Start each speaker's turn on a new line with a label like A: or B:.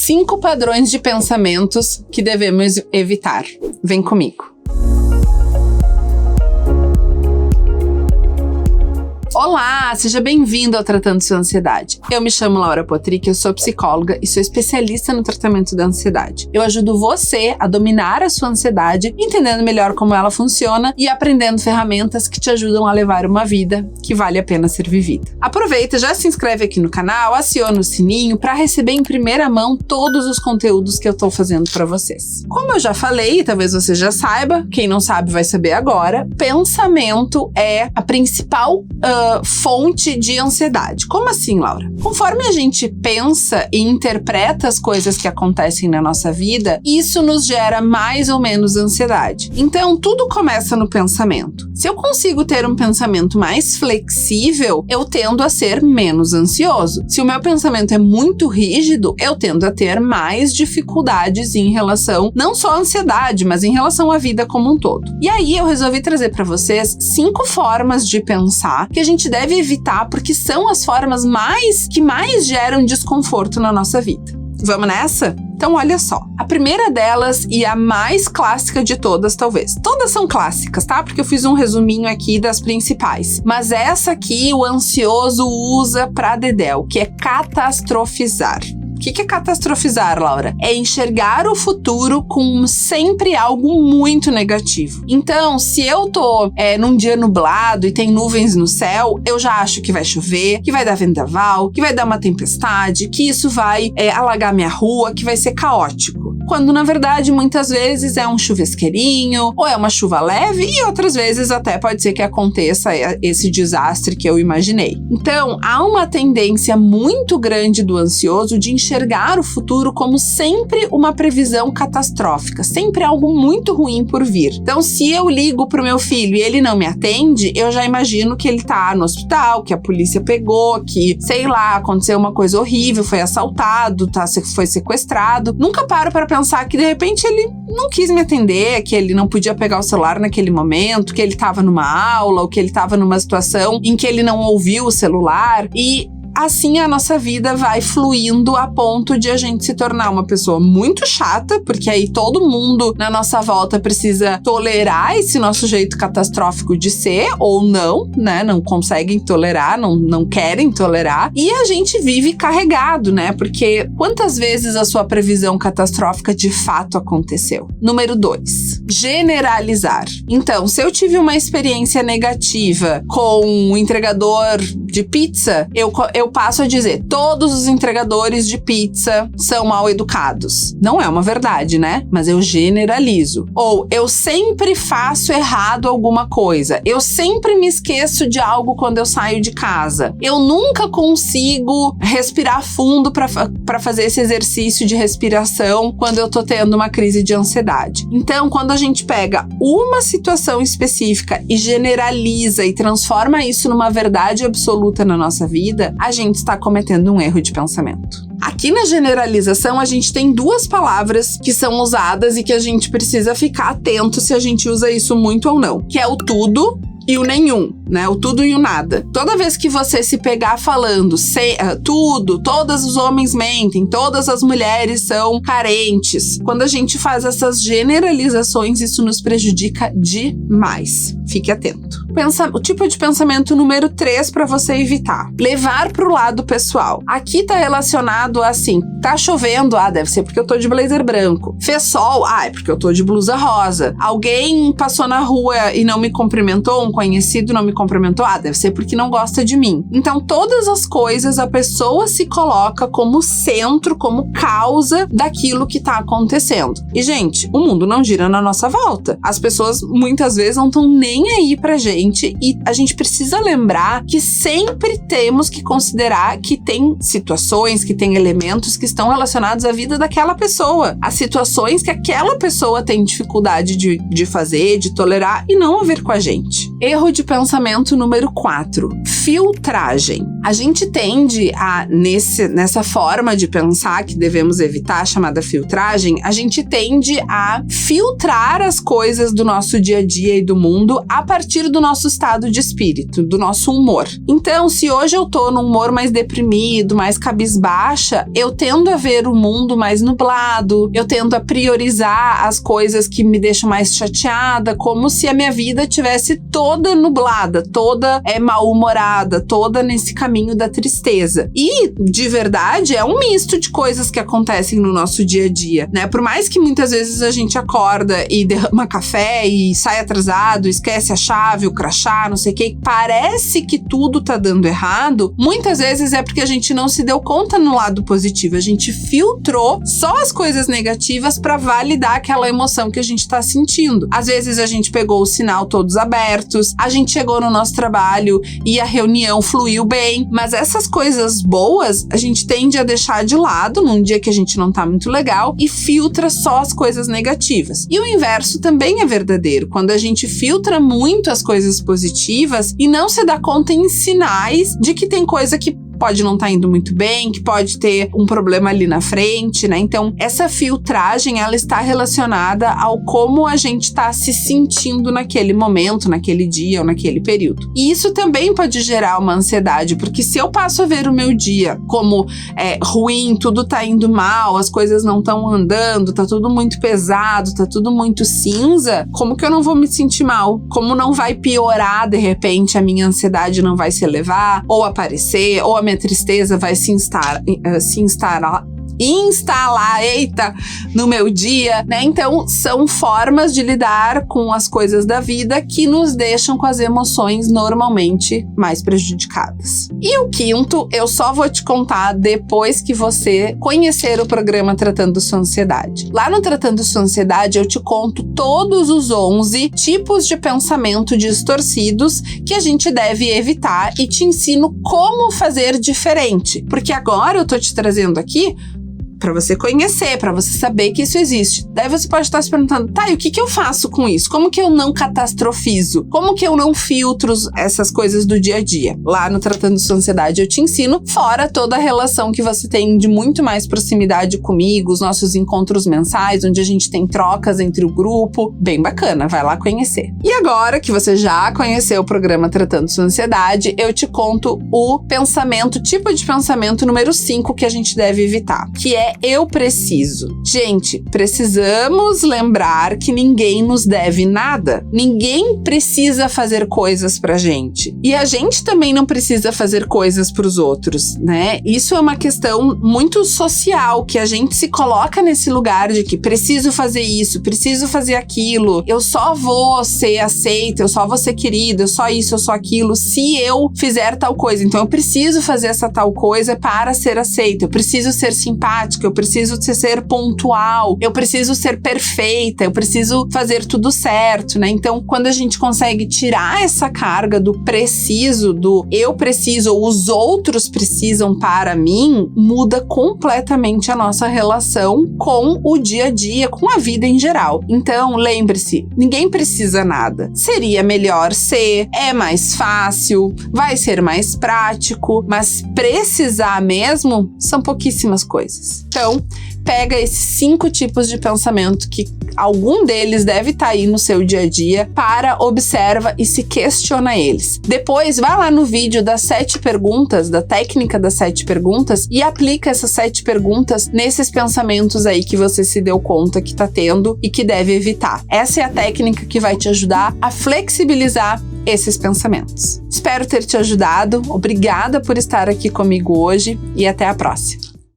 A: 5 padrões de pensamentos que devemos evitar. Vem comigo. Olá, seja bem-vindo ao Tratando Sua Ansiedade. Eu me chamo Laura Potrick, eu sou psicóloga e sou especialista no tratamento da ansiedade. Eu ajudo você a dominar a sua ansiedade, entendendo melhor como ela funciona e aprendendo ferramentas que te ajudam a levar uma vida que vale a pena ser vivida. Aproveita, já se inscreve aqui no canal, aciona o sininho para receber em primeira mão todos os conteúdos que eu tô fazendo para vocês. Como eu já falei, e talvez você já saiba, quem não sabe vai saber agora, pensamento é a principal fonte de ansiedade. Como assim, Laura? Conforme a gente pensa e interpreta as coisas que acontecem na nossa vida, isso nos gera mais ou menos ansiedade. Então, tudo começa no pensamento. Se eu consigo ter um pensamento mais flexível, eu tendo a ser menos ansioso. Se o meu pensamento é muito rígido, eu tendo a ter mais dificuldades em relação, não só à ansiedade, mas em relação à vida como um todo. E aí, eu resolvi trazer para vocês 5 formas de pensar que a gente deve evitar porque são as formas que mais geram desconforto na nossa vida. Vamos nessa? Então olha só, a primeira delas e a mais clássica de todas talvez. Todas são clássicas, tá? Porque eu fiz um resuminho aqui das principais. Mas essa aqui o ansioso usa pra dedéu, que é catastrofizar. O que é catastrofizar, Laura? É enxergar o futuro com sempre algo muito negativo. Então, se eu tô num dia nublado e tem nuvens no céu, eu já acho que vai chover, que vai dar vendaval, que vai dar uma tempestade, que isso vai alagar minha rua, que vai ser caótico. Quando, na verdade, muitas vezes é um chuvesqueirinho, ou é uma chuva leve, e outras vezes até pode ser que aconteça esse desastre que eu imaginei. Então, há uma tendência muito grande do ansioso de enxergar o futuro como sempre uma previsão catastrófica, sempre algo muito ruim por vir. Então, se eu ligo pro meu filho e ele não me atende, eu já imagino que ele tá no hospital, que a polícia pegou, que, sei lá, aconteceu uma coisa horrível, foi assaltado, foi sequestrado. Nunca paro para pensar que, de repente, ele não quis me atender, que ele não podia pegar o celular naquele momento, que ele tava numa aula, ou que ele tava numa situação em que ele não ouviu o celular. E assim a nossa vida vai fluindo a ponto de a gente se tornar uma pessoa muito chata, porque aí todo mundo na nossa volta precisa tolerar esse nosso jeito catastrófico de ser, ou não, né? Não conseguem tolerar, não querem tolerar. E a gente vive carregado, né? Porque quantas vezes a sua previsão catastrófica de fato aconteceu? Número 2, generalizar. Então, se eu tive uma experiência negativa com um entregador de pizza, eu passo a dizer, todos os entregadores de pizza são mal educados. Não é uma verdade, né? Mas eu generalizo. Ou eu sempre faço errado alguma coisa. Eu sempre me esqueço de algo quando eu saio de casa. Eu nunca consigo respirar fundo para fazer esse exercício de respiração quando eu tô tendo uma crise de ansiedade. Então, quando a gente pega uma situação específica e generaliza e transforma isso numa verdade absoluta na nossa vida, a gente está cometendo um erro de pensamento. Aqui na generalização, a gente tem 2 palavras que são usadas e que a gente precisa ficar atento se a gente usa isso muito ou não, que é o tudo e o nenhum, né? O tudo e o nada. Toda vez que você se pegar falando tudo, todos os homens mentem, todas as mulheres são carentes. Quando a gente faz essas generalizações, isso nos prejudica demais. Fique atento. O tipo de pensamento número 3 para você evitar. Levar pro lado pessoal. Aqui tá relacionado a assim, tá chovendo, deve ser porque eu tô de blazer branco. Fez sol, é porque eu tô de blusa rosa. Alguém passou na rua e não me cumprimentou, um conhecido não me cumprimentou, deve ser porque não gosta de mim. Então, todas as coisas a pessoa se coloca como centro, como causa daquilo que tá acontecendo. E, gente, o mundo não gira na nossa volta. As pessoas, muitas vezes, não estão nem aí pra gente e a gente precisa lembrar que sempre temos que considerar que tem situações, que tem elementos que estão relacionados à vida daquela pessoa. As situações que aquela pessoa tem dificuldade de fazer, de tolerar e não a ver com a gente. Erro de pensamento número 4, filtragem. A gente tende a, nessa forma de pensar que devemos evitar, chamada filtragem, a gente tende a filtrar as coisas do nosso dia a dia e do mundo a partir do nosso estado de espírito, do nosso humor. Então, se hoje eu tô num humor mais deprimido, mais cabisbaixa, eu tendo a ver o mundo mais nublado, eu tendo a priorizar as coisas que me deixam mais chateada, como se a minha vida tivesse toda nublada, toda mal-humorada, toda nesse caminho da tristeza. E, de verdade, é um misto de coisas que acontecem no nosso dia a dia, né? Por mais que muitas vezes a gente acorda e derrama café e sai atrasado, esquece a chave, o crachá, não sei o que, parece que tudo tá dando errado, muitas vezes é porque a gente não se deu conta no lado positivo, a gente filtrou só as coisas negativas pra validar aquela emoção que a gente tá sentindo. Às vezes a gente pegou o sinal todos abertos, a gente chegou no nosso trabalho e a reunião fluiu bem, mas essas coisas boas a gente tende a deixar de lado num dia que a gente não tá muito legal e filtra só as coisas negativas. E o inverso também é verdadeiro, quando a gente filtra muito as coisas positivas e não se dá conta em sinais de que tem coisa que pode não estar indo muito bem, que pode ter um problema ali na frente, né? Então, essa filtragem, ela está relacionada ao como a gente está se sentindo naquele momento, naquele dia ou naquele período. E isso também pode gerar uma ansiedade, porque se eu passo a ver o meu dia como ruim, tudo tá indo mal, as coisas não estão andando, tá tudo muito pesado, tá tudo muito cinza, como que eu não vou me sentir mal? Como não vai piorar, de repente, a minha ansiedade não vai se elevar, ou aparecer, ou a minha tristeza vai se instalar no meu dia, né? Então, são formas de lidar com as coisas da vida que nos deixam com as emoções normalmente mais prejudicadas. E o quinto, eu só vou te contar depois que você conhecer o programa Tratando Sua Ansiedade. Lá no Tratando Sua Ansiedade, eu te conto todos os 11 tipos de pensamento distorcidos que a gente deve evitar e te ensino como fazer diferente. Porque agora eu tô te trazendo aqui para você conhecer, para você saber que isso existe. Daí você pode estar se perguntando, tá, e o que eu faço com isso? Como que eu não catastrofizo? Como que eu não filtro essas coisas do dia a dia? Lá no Tratando Sua Ansiedade eu te ensino, fora toda a relação que você tem de muito mais proximidade comigo, os nossos encontros mensais, onde a gente tem trocas entre o grupo. Bem bacana, vai lá conhecer. E agora que você já conheceu o programa Tratando Sua Ansiedade, eu te conto o tipo de pensamento número 5 que a gente deve evitar, que é eu preciso. Gente, precisamos lembrar que ninguém nos deve nada. Ninguém precisa fazer coisas pra gente. E a gente também não precisa fazer coisas pros outros, né? Isso é uma questão muito social, que a gente se coloca nesse lugar de que preciso fazer isso, preciso fazer aquilo, eu só vou ser aceita, eu só vou ser querida, eu só isso, eu só aquilo, se eu fizer tal coisa. Então eu preciso fazer essa tal coisa para ser aceita, eu preciso ser simpática, eu preciso ser pontual, eu preciso ser perfeita, eu preciso fazer tudo certo, né? Então, quando a gente consegue tirar essa carga do preciso, do eu preciso ou os outros precisam para mim, muda completamente a nossa relação com o dia a dia, com a vida em geral. Então, lembre-se, ninguém precisa nada. Seria melhor ser, é mais fácil, vai ser mais prático, mas precisar mesmo são pouquíssimas coisas. Então, pega esses 5 tipos de pensamento que algum deles deve estar aí no seu dia a dia, observa e se questiona eles. Depois, vai lá no vídeo das 7 perguntas, da técnica das 7 perguntas e aplica essas 7 perguntas nesses pensamentos aí que você se deu conta que tá tendo e que deve evitar. Essa é a técnica que vai te ajudar a flexibilizar esses pensamentos. Espero ter te ajudado. Obrigada por estar aqui comigo hoje e até a próxima.